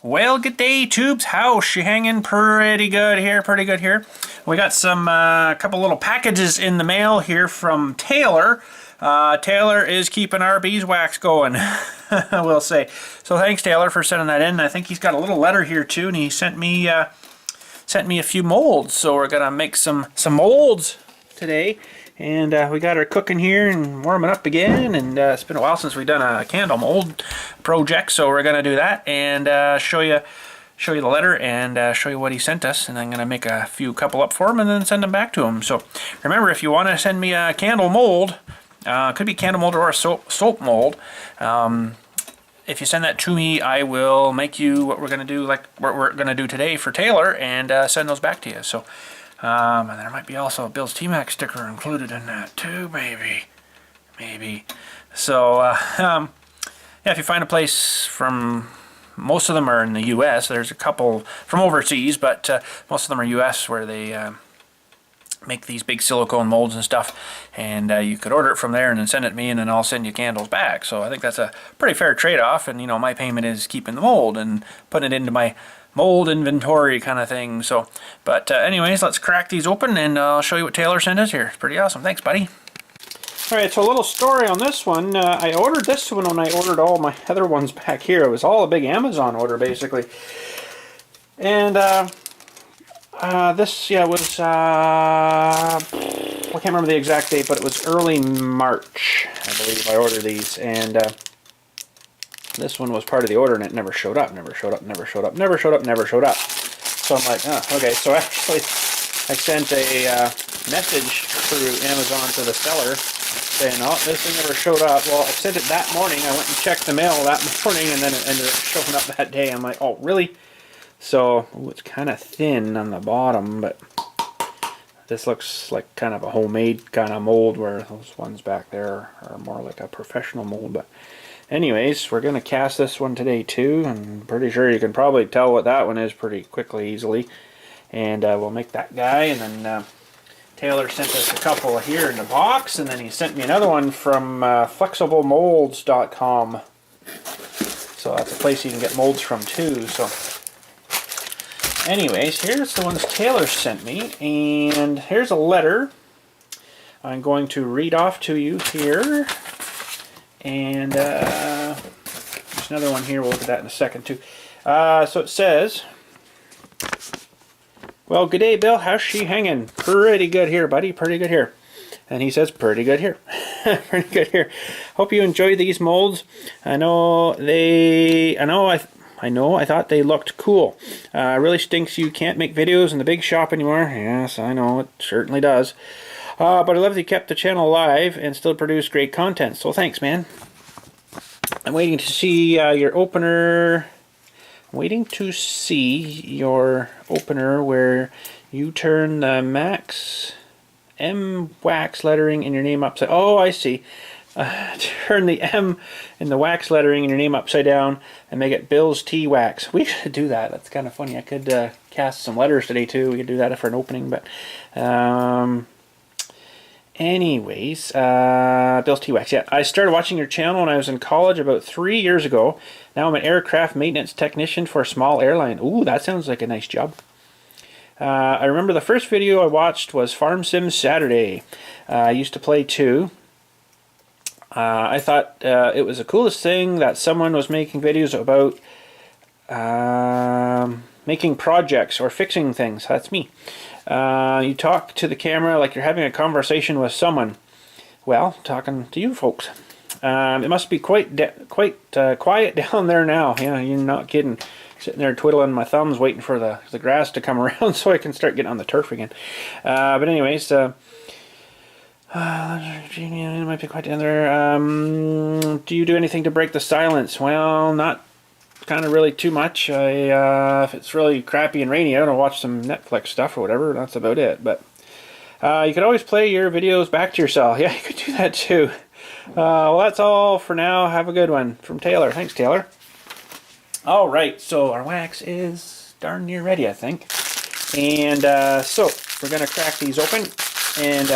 Well, good day, tubes. How's she hanging? Pretty good here, pretty good here. We got some couple little packages in the mail here from Taylor. Taylor is keeping our beeswax going, we'll say. So thanks, Taylor, for sending that in. I think he's got a little letter here too, and he sent me a few molds. So we're gonna make some molds today. And we got her cooking here and warming up again, and it's been a while since we've done a candle mold project, so we're gonna do that and show you the letter and show you what he sent us, and I'm gonna make a couple up for him and then send them back to him. So remember, if you want to send me a candle mold, could be candle mold or a soap mold. If you send that to me, I will make you what we're gonna do, like what we're gonna do today for Taylor, and send those back to you. So. And there might be also a BILLSTMAXX sticker included in that too, maybe. So, yeah, if you find a place from, most of them are in the U.S. There's a couple from overseas, but most of them are U.S. where they make these big silicone molds and stuff, and you could order it from there and then send it to me, and then I'll send you candles back. So I think that's a pretty fair trade-off, and you know, my payment is keeping the mold and putting it into my mold inventory kind of thing. So, but anyways, let's crack these open and I'll show you what Taylor sent us here. It's pretty awesome. Thanks, buddy. Alright, so a little story on this one. I ordered this one when I ordered all my other ones back here. It was all a big Amazon order, basically. And this, yeah, was, I can't remember the exact date, but it was early March, I believe I ordered these. And this one was part of the order, and it never showed up. So I'm like, oh, okay. So actually, I sent a message through Amazon to the seller saying, oh, this thing never showed up. Well, I sent it that morning. I went and checked the mail that morning, and then it ended up showing up that day. I'm like, oh, really? So, ooh, it's kind of thin on the bottom, but this looks like kind of a homemade kind of mold, where those ones back there are more like a professional mold. But anyways, we're going to cast this one today too, and I'm pretty sure you can probably tell what that one is pretty quickly, easily. And we'll make that guy, and then Taylor sent us a couple here in the box, and then he sent me another one from flexiblemolds.com. So that's a place you can get molds from too. So anyways, here's the ones Taylor sent me, and here's a letter I'm going to read off to you here. And there's another one here. We'll look at that in a second too. So it says, well, good day, Bill. How's she hanging? Pretty good here, buddy. Pretty good here. And he says, pretty good here. Pretty good here. Hope you enjoy these molds. I thought they looked cool. Really stinks you can't make videos in the big shop anymore. Yes, I know. It certainly does. But I love that you kept the channel alive and still produce great content. So thanks, man. I'm waiting to see your opener. I'm waiting to see your opener where you turn the Max M wax lettering in your name upside. Oh, I see. Turn the M in the wax lettering in your name upside down and make it BILLSTMAXX. We should do that. That's kind of funny. I could cast some letters today too. We could do that for an opening, but. Anyways, BILLSTMAXX. Yeah, I started watching your channel when I was in college about 3 years ago. Now I'm an aircraft maintenance technician for a small airline. Ooh, that sounds like a nice job. I remember the first video I watched was Farm Sim Saturday. I used to play too. I thought it was the coolest thing that someone was making videos about making projects or fixing things. That's me. You talk to the camera like you're having a conversation with someone. Well, talking to you folks. It must be quite quiet down there now. Yeah, you're not kidding. Sitting there twiddling my thumbs waiting for the grass to come around so I can start getting on the turf again. But anyways, it might be quite down there. Do you do anything to break the silence? Well, not kind of really too much. If it's really crappy and rainy, I don't watch some Netflix stuff or whatever. That's about it. But you could always play your videos back to yourself. Yeah, you could do that too. Well, that's all for now. Have a good one. From Taylor. Thanks, Taylor. All right, so our wax is darn near ready, I think. And so we're going to crack these open, and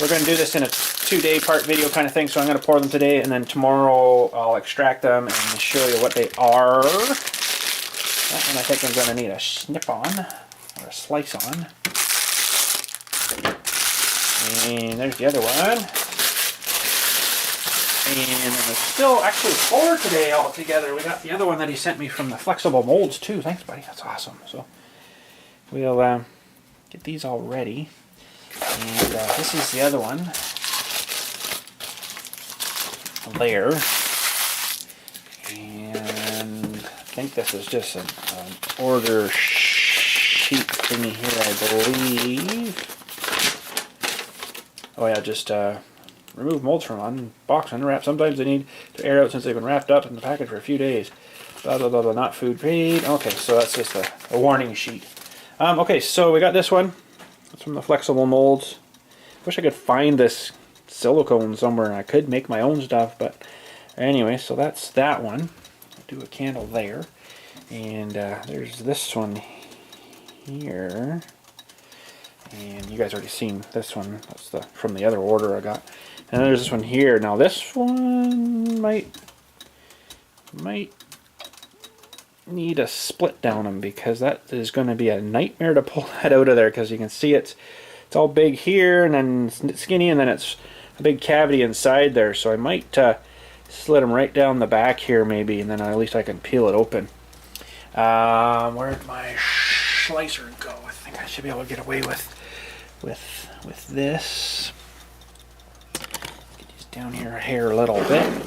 we're going to do this in a 2-day part video kind of thing, so I'm going to pour them today, and then tomorrow I'll extract them and show you what they are. That one I think I'm going to need a snip on, or a slice on. And there's the other one. And there's still actually 4 today altogether. We got the other one that he sent me from the flexible molds too. Thanks, buddy. That's awesome. So we'll get these all ready. And this is the other one. There. And I think this is just an order sheet thingy here, I believe. Oh yeah, just remove molds from unbox and unwrap. Sometimes they need to air out since they've been wrapped up in the package for a few days. Blah blah blah blah. Not food grade. Okay, so that's just a warning sheet. Okay, so we got this one. It's from the flexible molds. Wish I could find this silicone somewhere and I could make my own stuff, but anyway, so that's that one. I'll do a candle there. And there's this one here. And you guys already seen this one. That's from the other order I got. And then there's this one here. Now this one might need a split down them, because that is going to be a nightmare to pull that out of there, because you can see it's all big here and then skinny, and then it's a big cavity inside there. So I might slit them right down the back here maybe, and then at least I can peel it open. Where'd my slicer go? I think I should be able to get away with this. Get these down here a little bit.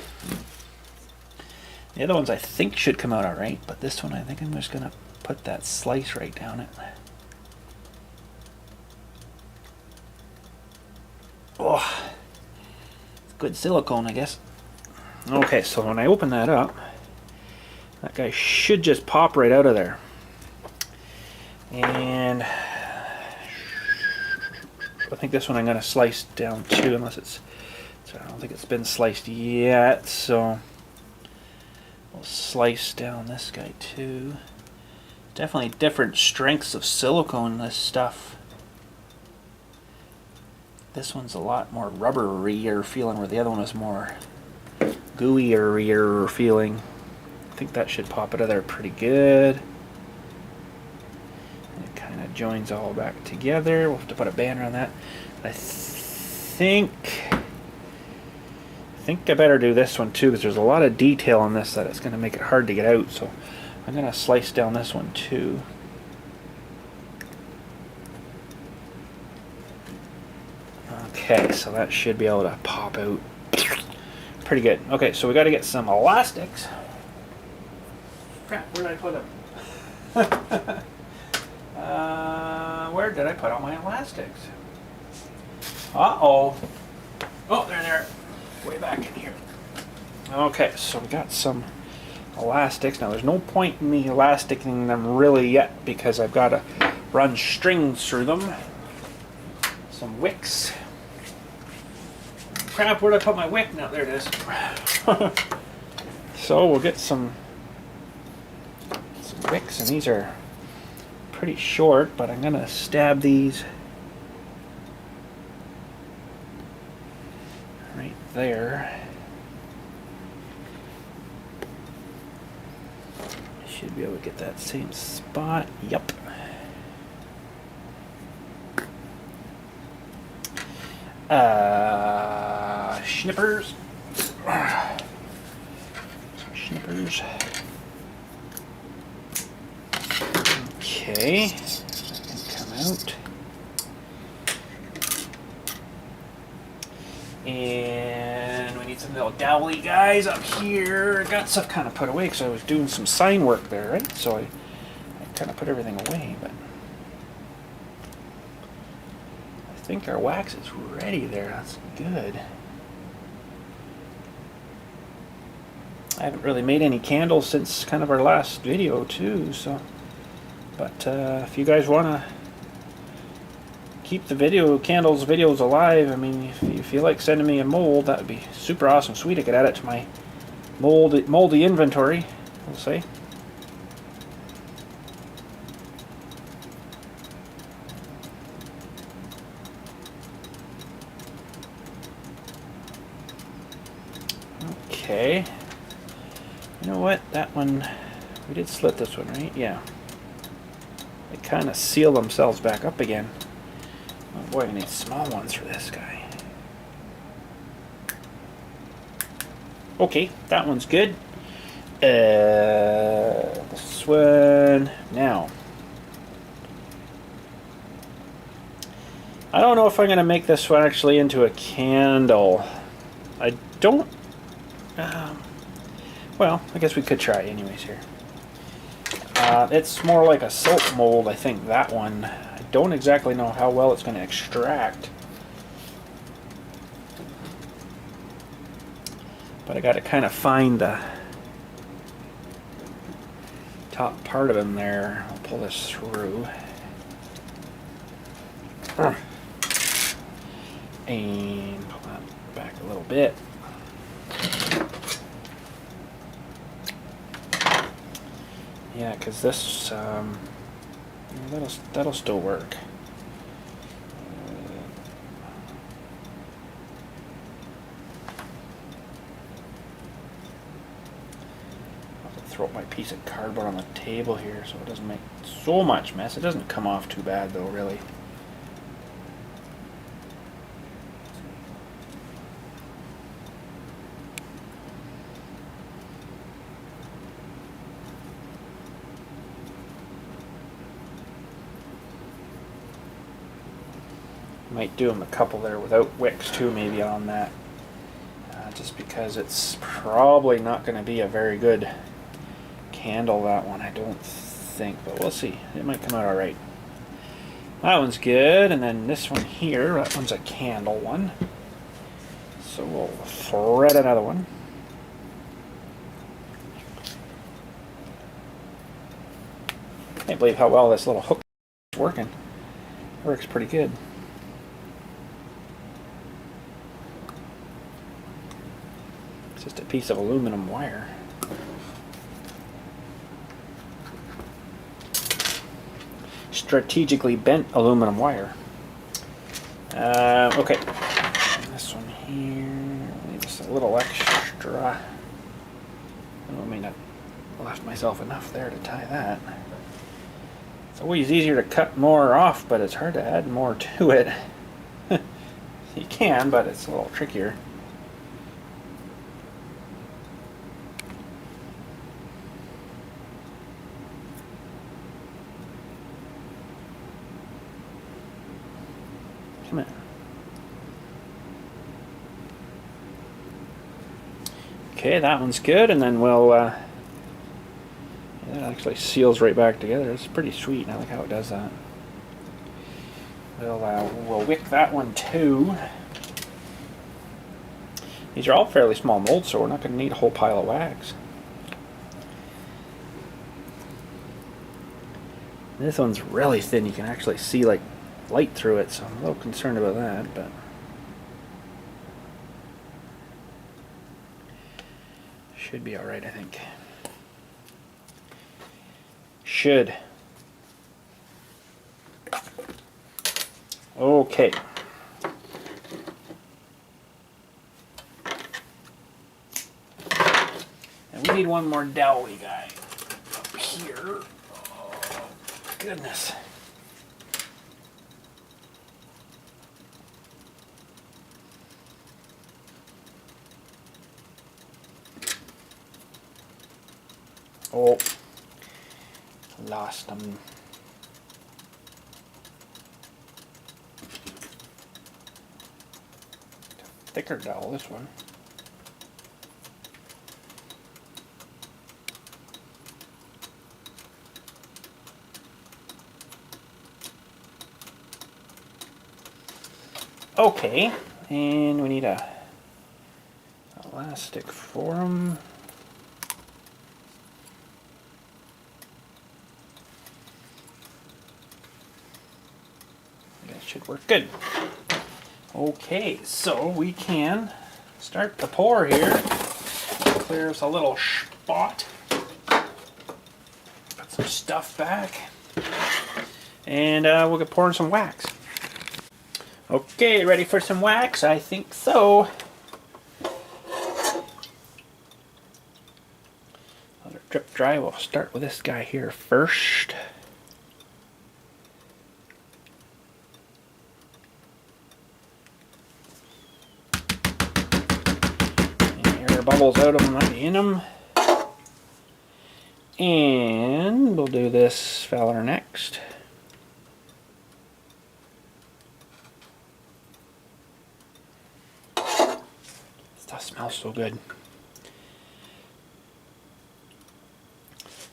The other ones I think should come out alright, but this one I think I'm just gonna put that slice right down it. Oh, good silicone, I guess. Okay, so when I open that up, that guy should just pop right out of there. And I think this one I'm going to slice down too, unless it's, so I don't think it's been sliced yet, so we'll slice down this guy too. Definitely different strengths of silicone in this stuff. This one's a lot more rubbery-er feeling, where the other one is more gooey-er feeling. I think that should pop it out of there pretty good. It kind of joins all back together. We'll have to put a band around that. I think I better do this one too, because there's a lot of detail on this that it's going to make it hard to get out. So I'm going to slice down this one too. Okay, so that should be able to pop out pretty good. Okay, so we got to get some elastics. Crap, where did I put them? Where did I put all my elastics? Uh-oh. Oh, they're there. Way back in here. Okay, so we got some elastics. Now, there's no point in me elasticing them really yet, because I've got to run strings through them. Some wicks. Crap, where did I put my wick? Now, there it is. So we'll get some wicks, and these are pretty short, but I'm gonna stab these right there. Should be able to get that same spot. Yep. Schnippers. Schnippers. Okay. That can come out. And we need some little dowly guys up here. I got stuff kind of put away because I was doing some sign work there, right? So I kind of put everything away, but I think our wax is ready there. That's good. I haven't really made any candles since kind of our last video too, so but if you guys want to keep the videos alive, I mean, if you feel like sending me a mold, that would be super awesome. Sweet, I could add it to my moldy inventory, we'll say. okay. You know what? That one, we did slit this one, right? Yeah. They kind of seal themselves back up again. Oh boy, I need small ones for this guy. Okay, that one's good. This one now. I don't know if I'm going to make this one actually into a candle. I don't... well, I guess we could try anyways here. It's more like a soap mold, I think, that one. I don't exactly know how well it's going to extract. But I got to kind of find the top part of him there. I'll pull this through. And pull that back a little bit. Yeah, because this, that'll still work. Throw my piece of cardboard on the table here so it doesn't make so much mess. It doesn't come off too bad though, really. Might do them a couple there without wicks too, maybe on that. Just because it's probably not going to be a very good candle, that one, I don't think, but we'll see. It might come out alright. That one's good, and then this one here, that one's a candle one. So we'll thread another one. Can't believe how well this little hook is working. Works pretty good. It's just a piece of aluminum wire. Strategically bent aluminum wire. Okay. And this one here, need just a little extra. I may not have left myself enough there to tie that. It's always easier to cut more off, but it's hard to add more to it. You can, but it's a little trickier. Come on. Okay, that one's good, and then we'll that actually seals right back together. It's pretty sweet. I like how it does that. We'll wick that one too. These are all fairly small molds, so we're not going to need a whole pile of wax. This one's really thin. You can actually see like light through it, so I'm a little concerned about that, but should be alright, I think. Should. Okay. And we need one more dowly guy up here. Oh, goodness. Oh, lost them. Thicker dowel, this one. Okay, and we need a elastic for them. That should work good. Okay, so we can start the pour here. Clear us a little spot. Put some stuff back. And we'll get pouring some wax. Okay, ready for some wax? I think so. dry, we'll start with this guy here first. And air bubbles out of them, not in them. And we'll do this feller next. Stuff smells so good.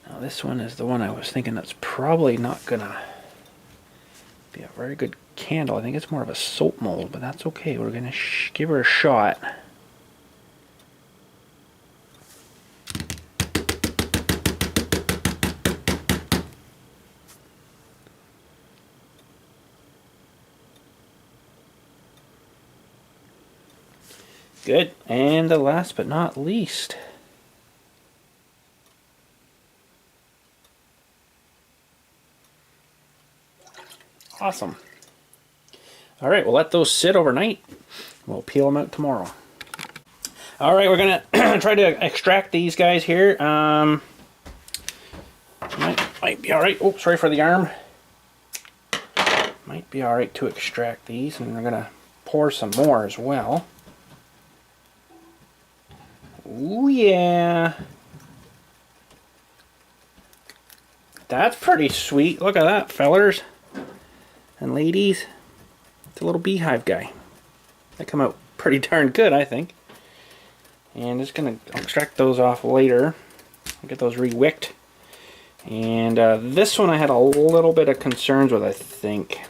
Now this one is the one I was thinking that's probably not gonna be a very good candle. I think it's more of a soap mold, but that's okay. We're gonna give her a shot. Good. And the last but not least, awesome. All right, we'll let those sit overnight. We'll peel them out tomorrow. All right, we're gonna try to extract these guys here. Might be all right. Oh, sorry for the arm. Might be all right to extract these, and we're gonna pour some more as well. Oh yeah. That's pretty sweet. Look at that, fellers and ladies. It's a little beehive guy. That come out pretty darn good, I think. And just gonna extract those off later. I'll get those re-wicked. And this one I had a little bit of concerns with, I think.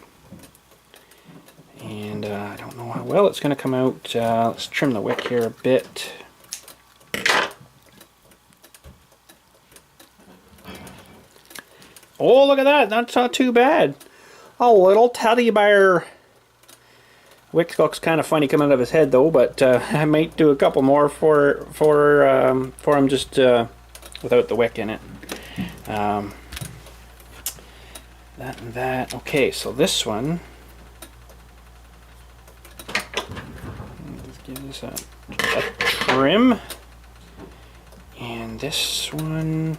And I don't know how well it's gonna come out. Let's trim the wick here a bit. Oh, look at that. That's not too bad. A little teddy bear. Wick looks kind of funny coming out of his head, though, but I might do a couple more for him just without the wick in it. That and that. Okay, so this one. Let's give this a trim. And this one.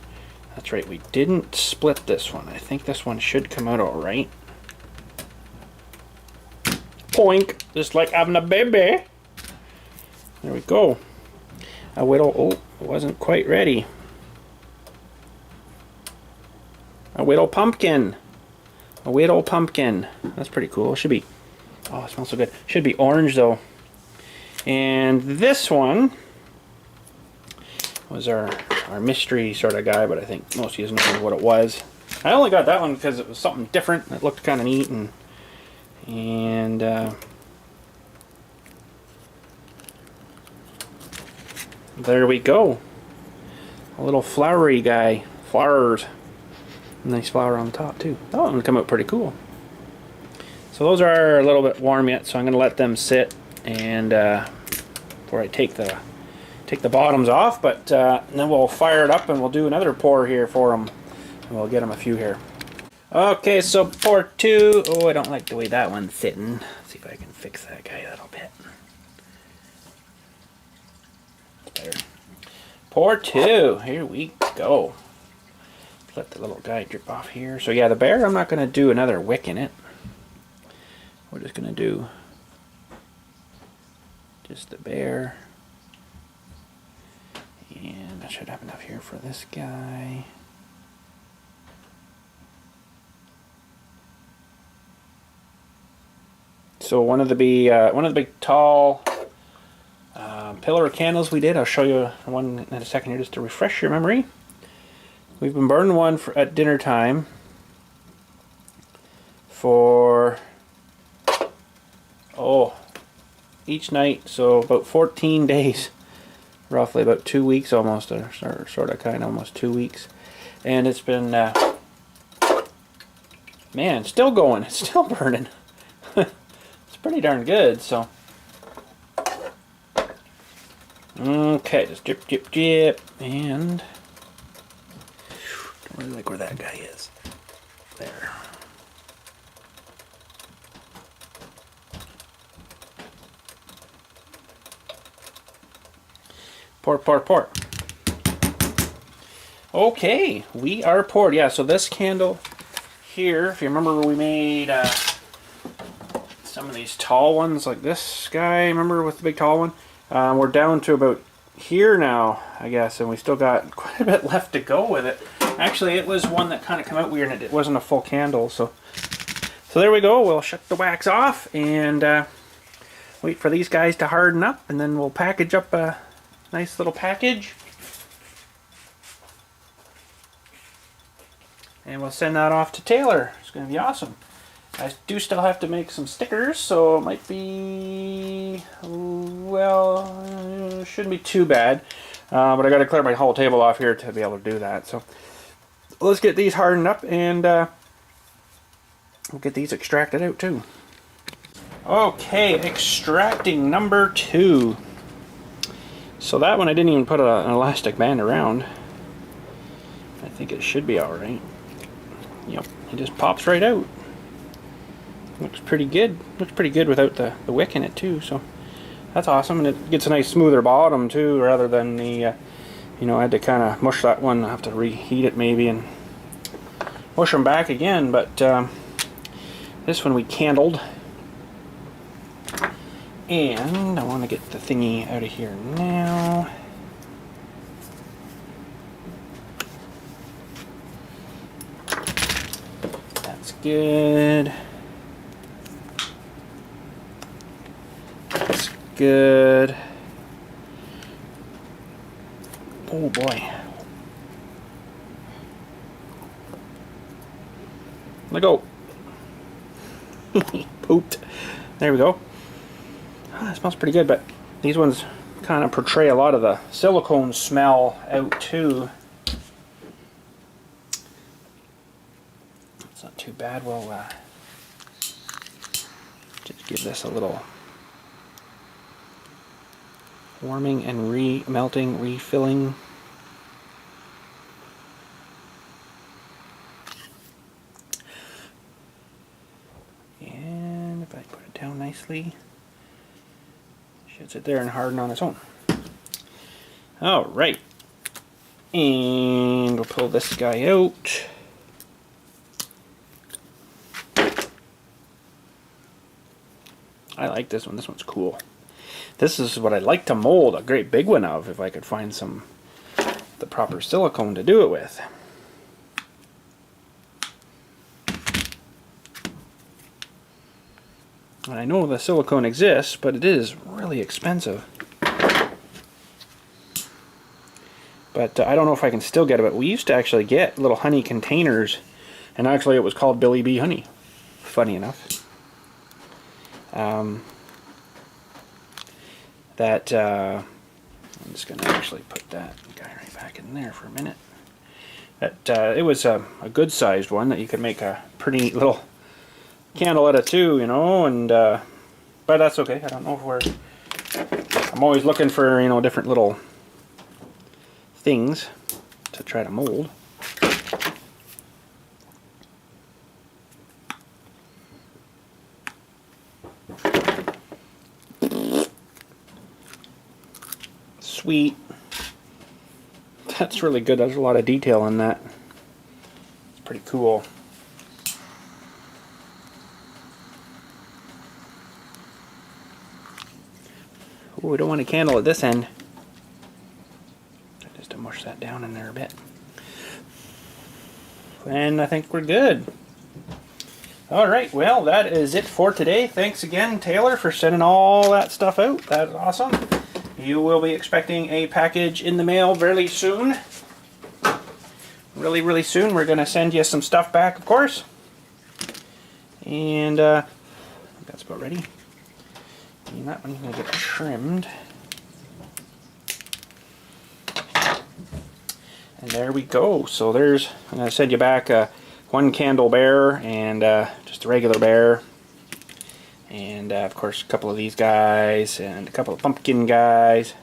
That's right, we didn't split this one. I think this one should come out all right. Poink, just like having a baby. There we go. A whittle, oh, it wasn't quite ready. A whittle pumpkin. A whittle pumpkin. That's pretty cool. It should be, oh, it smells so good. Should be orange though. And this one was our mystery sort of guy, but I think most of you know what it was. I only got that one because it was something different. It looked kind of neat, and there we go. A little flowery guy. Flowers. Nice flower on top too. That one would come out pretty cool. So those are a little bit warm yet, so I'm going to let them sit and before I take the bottoms off, but then we'll fire it up and we'll do another pour here for them, and we'll get them a few here. Okay, so pour 2. Oh, I don't like the way that one's sitting. Let's see if I can fix that guy a little bit. Better. Pour 2. Here we go. Let the little guy drip off here. So yeah, the bear, I'm not going to do another wick in it. We're just going to do just the bear. And I should have enough here for this guy. So one of the big tall pillar candles we did. I'll show you one in a second here just to refresh your memory. We've been burning one at dinner time for each night, so about 14 days. Roughly about 2 weeks almost, or sort of kind of almost 2 weeks. And it's been, man, still going, it's still burning. It's pretty darn good, so. Okay, just drip, drip, drip, and don't really like where that guy is. There. Pour, pour, pour. Okay, we are poured. Yeah, so this candle here, if you remember, we made some of these tall ones like this guy, remember, with the big tall one? We're down to about here now, I guess, and we still got quite a bit left to go with it. Actually, it was one that kind of came out weird and it wasn't a full candle, so there we go. We'll shut the wax off and wait for these guys to harden up, and then we'll package up a nice little package. And we'll send that off to Taylor. It's going to be awesome. I do still have to make some stickers, so it might be, well, shouldn't be too bad. But I got to clear my whole table off here to be able to do that. So let's get these hardened up, and we'll get these extracted out too. Okay, extracting number 2. So that one I didn't even put an elastic band around. I think it should be alright. Yep, it just pops right out. Looks pretty good. Looks pretty good without the wick in it too, so that's awesome. And it gets a nice smoother bottom too, rather than the, you know, I had to kind of mush that one. I have to reheat it maybe and mush them back again, but this one we candled. And I want to get the thingy out of here now. That's good. That's good. Oh boy. Let go. Pooped. There we go. It smells pretty good, but these ones kind of portray a lot of the silicone smell out too. It's not too bad. We'll just give this a little warming and re-melting, refilling. And if I put it down nicely, should sit there and harden on its own. Alright. And we'll pull this guy out. I like this one. This one's cool. This is what I'd like to mold a great big one of, if I could find the proper silicone to do it with. And I know the silicone exists, but it is really expensive. But I don't know if I can still get it, but we used to actually get little honey containers, and actually it was called Billy Bee Honey, funny enough. I'm just going to actually put that guy right back in there for a minute. It was a good sized one that you could make a pretty little candle out of too, you know, and but that's okay. I don't know if I'm always looking for, you know, different little things to try to mold. Sweet. That's really good. There's a lot of detail in that. It's pretty cool. Ooh, we don't want a candle at this end. Just to mush that down in there a bit. And I think we're good. Alright, well, that is it for today. Thanks again, Taylor, for sending all that stuff out. That's awesome. You will be expecting a package in the mail very soon. Really soon. We're going to send you some stuff back, of course. And that's about ready. And that one's going to get trimmed. And there we go. So there's, I'm going to send you back one candle bear and just a regular bear. And of course a couple of these guys and a couple of pumpkin guys.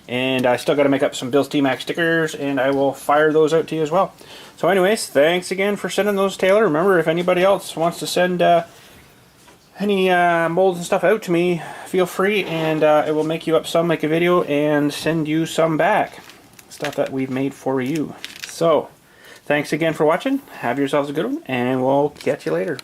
And I still got to make up some BILLSTMAXX stickers, and I will fire those out to you as well. So anyways, thanks again for sending those, Taylor. Remember, if anybody else wants to send any molds and stuff out to me, feel free, and it will make you up some, make a video, and send you some back. Stuff that we've made for you. So, thanks again for watching. Have yourselves a good one, and we'll catch you later.